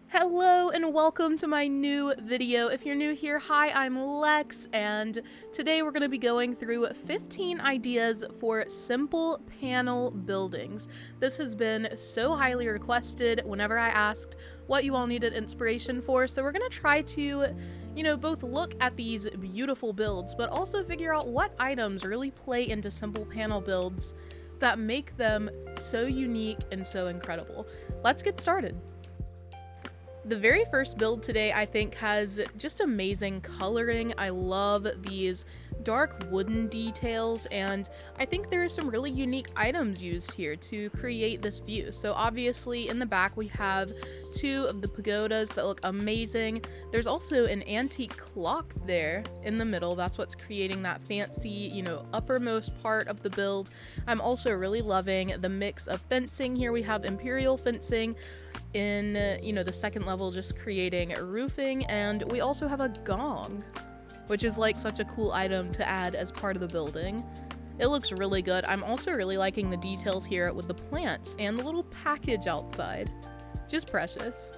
Hello and welcome to my new video. If you're new here, hi, I'm Lex, and today we're going to be going through 15 ideas for simple panel buildings. This has been so highly requested whenever I asked what you all needed inspiration for, so we're going to try to, both look at these beautiful builds, but also figure out what items really play into simple panel builds that make them so unique and so incredible. Let's get started. The very first build today, I think, has just amazing coloring. I love these dark wooden details, and I think there are some really unique items used here to create this view. So obviously in the back we have two of the pagodas that look amazing. There's also an antique clock there in the middle. That's what's creating that fancy, uppermost part of the build. I'm also really loving the mix of fencing here. We have imperial fencing in, the second level, just creating roofing, and we also have a gong, which is like such a cool item to add as part of the building. It looks really good. I'm also really liking the details here with the plants and the little package outside. Just precious.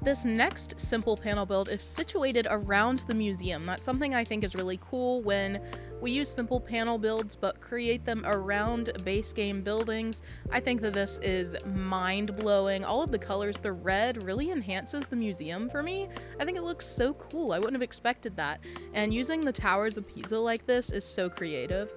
This next simple panel build is situated around the museum. That's something I think is really cool when we use simple panel builds but create them around base game buildings. I think that this is mind-blowing. All of the colors, the red really enhances the museum for me. I think it looks so cool. I wouldn't have expected that. And using the towers of Pisa like this is so creative.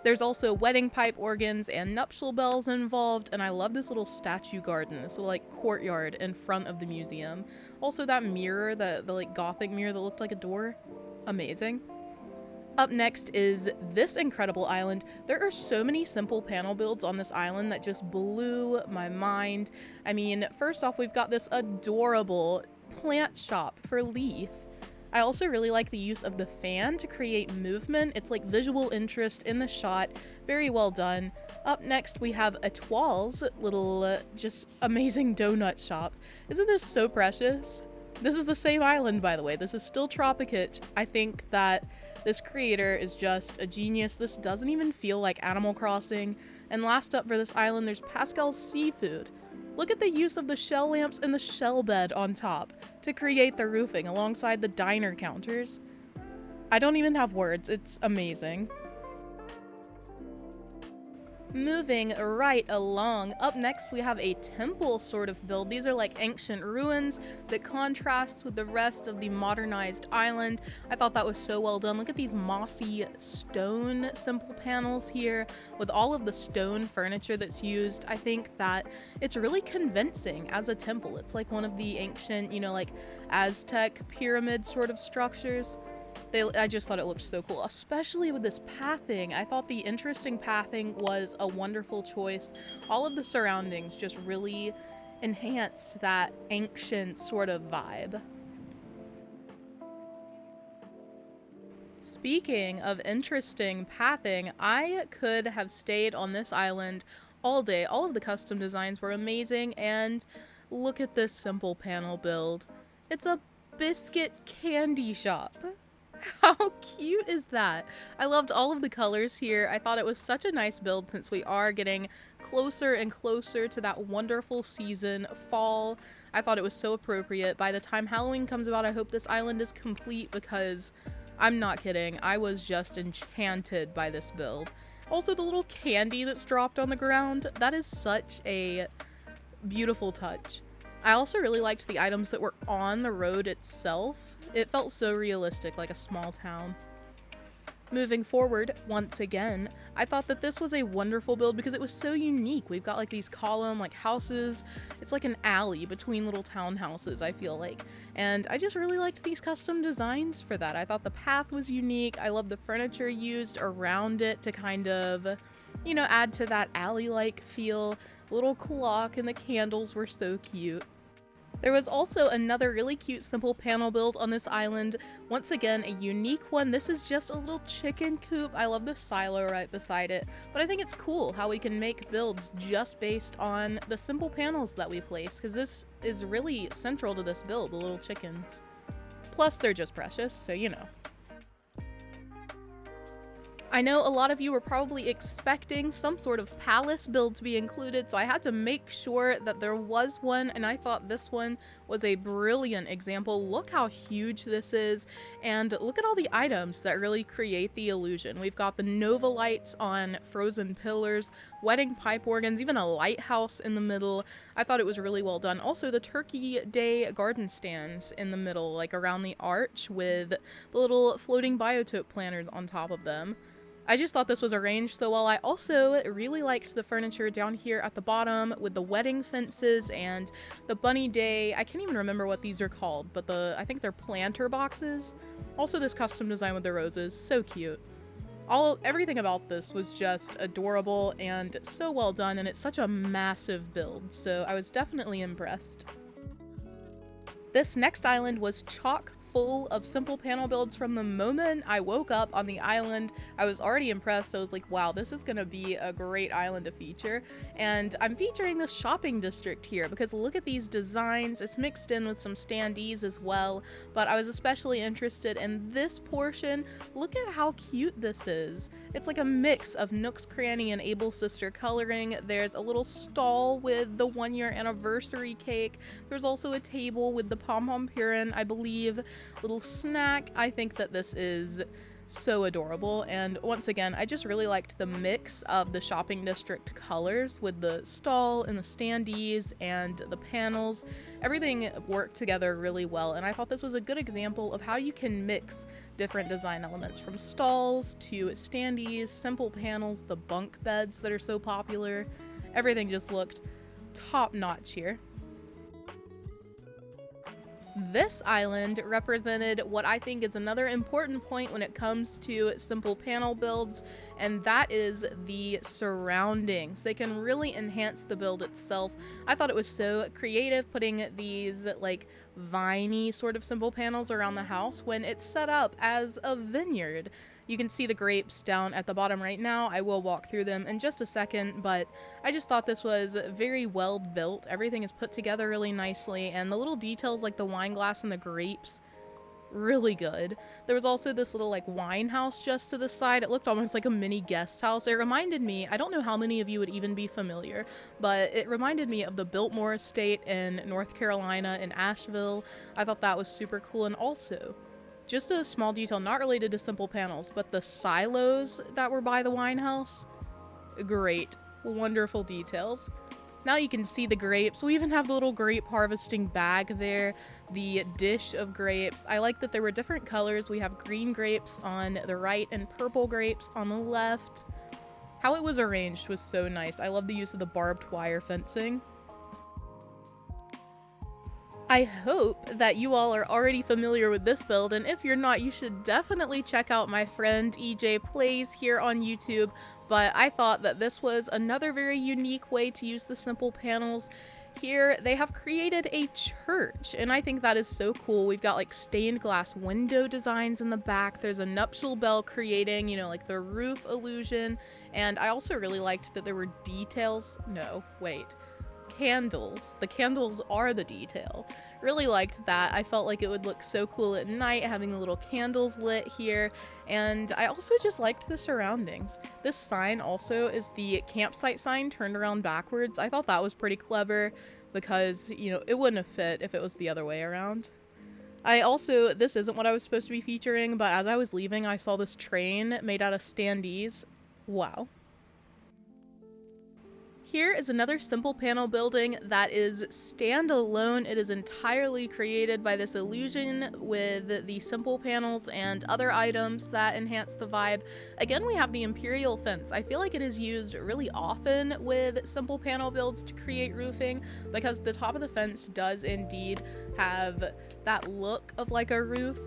There's also wedding pipe organs and nuptial bells involved, and I love this little statue garden, this little courtyard in front of the museum. Also that mirror, the gothic mirror that looked like a door, amazing. Up next is this incredible island. There are so many simple panel builds on this island that just blew my mind. I mean, first off, we've got this adorable plant shop for Leith. I also really like the use of the fan to create movement. It's like visual interest in the shot. Very well done. Up next, we have Etoile's little, just amazing donut shop. Isn't this so precious? This is the same island, by the way. This is still Tropicage. I think that this creator is just a genius. This doesn't even feel like Animal Crossing. And last up for this island, there's Pascal's Seafood. Look at the use of the shell lamps and the shell bed on top to create the roofing alongside the diner counters. I don't even have words, it's amazing. Moving right along, up next we have a temple sort of build. These are like ancient ruins that contrasts with the rest of the modernized island. I thought that was so well done. Look at these mossy stone simple panels here with all of the stone furniture that's used. I think that it's really convincing as a temple. It's like one of the ancient, Aztec pyramid sort of structures. I just thought it looked so cool, especially with this pathing. I thought the interesting pathing was a wonderful choice. All of the surroundings just really enhanced that ancient sort of vibe. Speaking of interesting pathing, I could have stayed on this island all day. All of the custom designs were amazing, and look at this simple panel build. It's a biscuit candy shop. How cute is that? I loved all of the colors here. I thought it was such a nice build since we are getting closer and closer to that wonderful season, fall. I thought it was so appropriate. By the time Halloween comes about, I hope this island is complete because I'm not kidding. I was just enchanted by this build. Also, the little candy that's dropped on the ground, that is such a beautiful touch. I also really liked the items that were on the road itself. It felt so realistic, like a small town. Moving forward, once again, I thought that this was a wonderful build because it was so unique. We've got these column houses. It's like an alley between little townhouses, I feel like. And I just really liked these custom designs for that. I thought the path was unique. I love the furniture used around it to kind of, add to that alley-like feel. The little clock and the candles were so cute. There was also another really cute simple panel build on this island. Once again, a unique one. This is just a little chicken coop. I love the silo right beside it, but I think it's cool how we can make builds just based on the simple panels that we place, because this is really central to this build, the little chickens. Plus, they're just precious, so you know. I know a lot of you were probably expecting some sort of palace build to be included, so I had to make sure that there was one, and I thought this one was a brilliant example. Look how huge this is, and look at all the items that really create the illusion. We've got the Nova lights on frozen pillars, wedding pipe organs, even a lighthouse in the middle. I thought it was really well done. Also, the Turkey Day garden stands in the middle, like around the arch, with the little floating biotope planters on top of them. I just thought this was arranged so well. I also really liked the furniture down here at the bottom with the wedding fences and the bunny day. I can't even remember what these are called, but I think they're planter boxes. Also this custom design with the roses, so cute. Everything about this was just adorable and so well done, and it's such a massive build, so I was definitely impressed. This next island was chock full of simple panel builds. From the moment I woke up on the island, I was already impressed. I was like, wow, this is gonna be a great island to feature. And I'm featuring the shopping district here because look at these designs. It's mixed in with some standees as well, but I was especially interested in this portion. Look at how cute this is. It's like a mix of Nook's Cranny and Able Sister coloring. There's a little stall with the 1-year anniversary cake. There's also a table with the pom-pom purin, I believe, little snack. I think that this is so adorable, and once again, I just really liked the mix of the shopping district colors with the stall and the standees and the panels. Everything worked together really well, and I thought this was a good example of how you can mix different design elements, from stalls to standees, simple panels, the bunk beds that are so popular. Everything just looked top notch here. This island represented what I think is another important point when it comes to simple panel builds, and that is the surroundings. They can really enhance the build itself. I thought it was so creative putting these like viney sort of simple panels around the house when it's set up as a vineyard. You can see the grapes down at the bottom right now. I will walk through them in just a second, but I just thought this was very well built. Everything is put together really nicely, and the little details like the wine glass and the grapes, really good. There was also this little like wine house just to the side. It looked almost like a mini guest house. It reminded me, I don't know how many of you would even be familiar, but it reminded me of the Biltmore Estate in North Carolina in Asheville. I thought that was super cool. And also, just a small detail not related to simple panels, but the silos that were by the wine house, great, wonderful details. Now you can see the grapes. We even have the little grape harvesting bag there, the dish of grapes. I like that there were different colors. We have green grapes on the right and purple grapes on the left. How it was arranged was so nice. I love the use of the barbed wire fencing. I hope that you all are already familiar with this build, and if you're not, you should definitely check out my friend EJ Plays here on YouTube, but I thought that this was another very unique way to use the simple panels. Here, they have created a church, and I think that is so cool. We've got like stained glass window designs in the back. There's a nuptial bell creating, you know, like the roof illusion, and I also really liked that there were candles. The candles are the detail. Really liked that. I felt like it would look so cool at night having the little candles lit here, and I also just liked the surroundings. This sign also is the campsite sign turned around backwards. I thought that was pretty clever because, you know, it wouldn't have fit if it was the other way around. This isn't what I was supposed to be featuring, but as I was leaving, I saw this train made out of standees. Wow. Here is another simple panel building that is standalone. It is entirely created by this illusion with the simple panels and other items that enhance the vibe. Again, we have the Imperial fence. I feel like it is used really often with simple panel builds to create roofing because the top of the fence does indeed have that look of like a roof.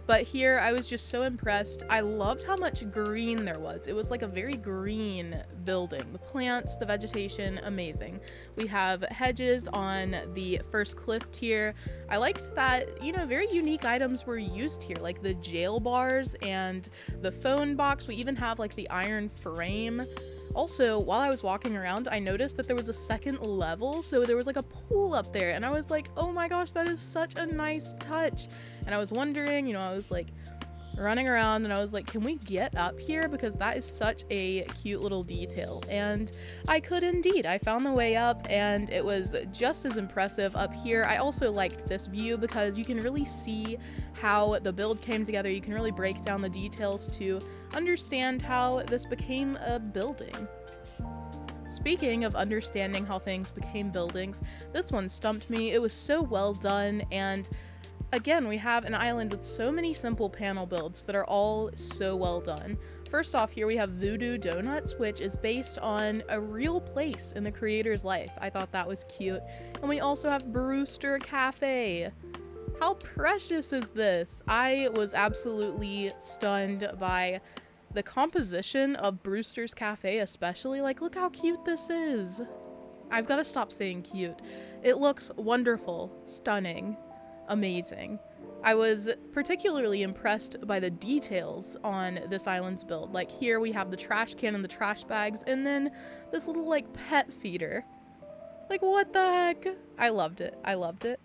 But here, I was just so impressed. I loved how much green there was. It was like a very green building. The plants, the vegetation, amazing. We have hedges on the first cliff tier. I liked that, you know, very unique items were used here, like the jail bars and the phone box. We even have like the iron frame. Also, while I was walking around, I noticed that there was a second level, so there was like a pool up there, and I was like, oh my gosh, that is such a nice touch. And I was wondering, I was like running around and I was like, can we get up here? Because that is such a cute little detail. And I could indeed. I found the way up and it was just as impressive up here. I also liked this view because you can really see how the build came together. You can really break down the details to understand how this became a building. Speaking of understanding how things became buildings, this one stumped me. It was so well done, and again, we have an island with so many simple panel builds that are all so well done. First off, here we have Voodoo Donuts, which is based on a real place in the creator's life. I thought that was cute. And we also have Brewster Cafe. How precious is this? I was absolutely stunned by the composition of Brewster's Cafe, especially. Like, look how cute this is. I've got to stop saying cute. It looks wonderful, stunning, amazing. I was particularly impressed by the details on this island's build. Like, here we have the trash can and the trash bags, and then this little like pet feeder. Like, what the heck? I loved it. I loved it.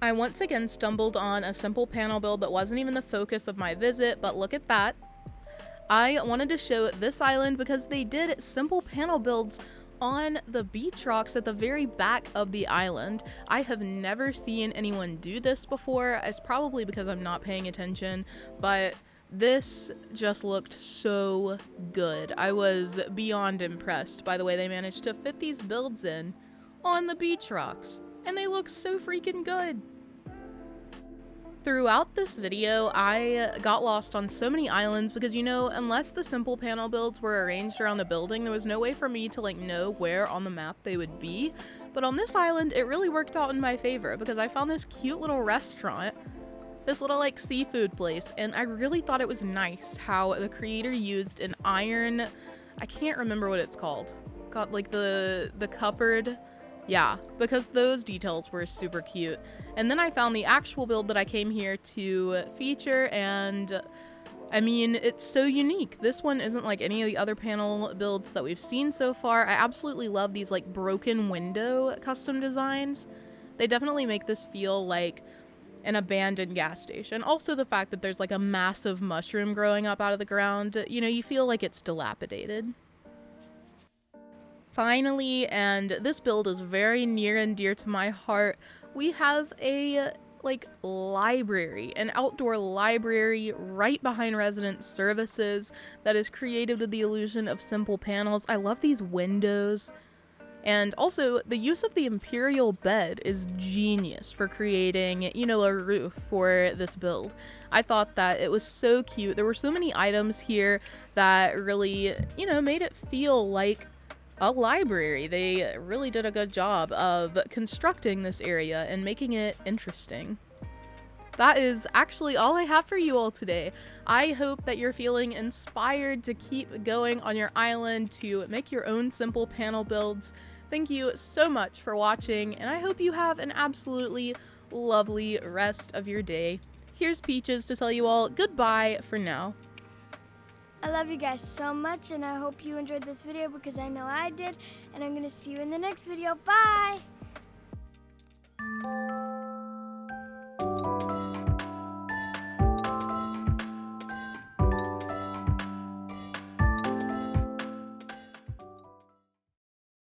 I once again stumbled on a simple panel build that wasn't even the focus of my visit, but look at that. I wanted to show this island because they did simple panel builds on the beach rocks at the very back of the island. I have never seen anyone do this before. It's probably because I'm not paying attention, but this just looked so good. I was beyond impressed by the way they managed to fit these builds in on the beach rocks, and they look so freaking good. Throughout this video, I got lost on so many islands because, unless the simple panel builds were arranged around a building, there was no way for me to know where on the map they would be. But on this island, it really worked out in my favor because I found this cute little restaurant, this little seafood place, and I really thought it was nice how the creator used an iron, I can't remember what it's called. Got the cupboard. Yeah, because those details were super cute. And then I found the actual build that I came here to feature, and I mean, it's so unique. This one isn't like any of the other panel builds that we've seen so far. I absolutely love these broken window custom designs. They definitely make this feel like an abandoned gas station. Also the fact that there's a massive mushroom growing up out of the ground, you feel like it's dilapidated. Finally, and this build is very near and dear to my heart, we have a library, an outdoor library right behind resident services that is created with the illusion of simple panels. I love these windows. And also, the use of the imperial bed is genius for creating, a roof for this build. I thought that it was so cute. There were so many items here that really, made it feel like a library. They really did a good job of constructing this area and making it interesting. That is actually all I have for you all today. I hope that you're feeling inspired to keep going on your island to make your own simple panel builds. Thank you so much for watching, and I hope you have an absolutely lovely rest of your day. Here's Peaches to tell you all goodbye for now. I love you guys so much, and I hope you enjoyed this video because I know I did, and I'm going to see you in the next video. Bye!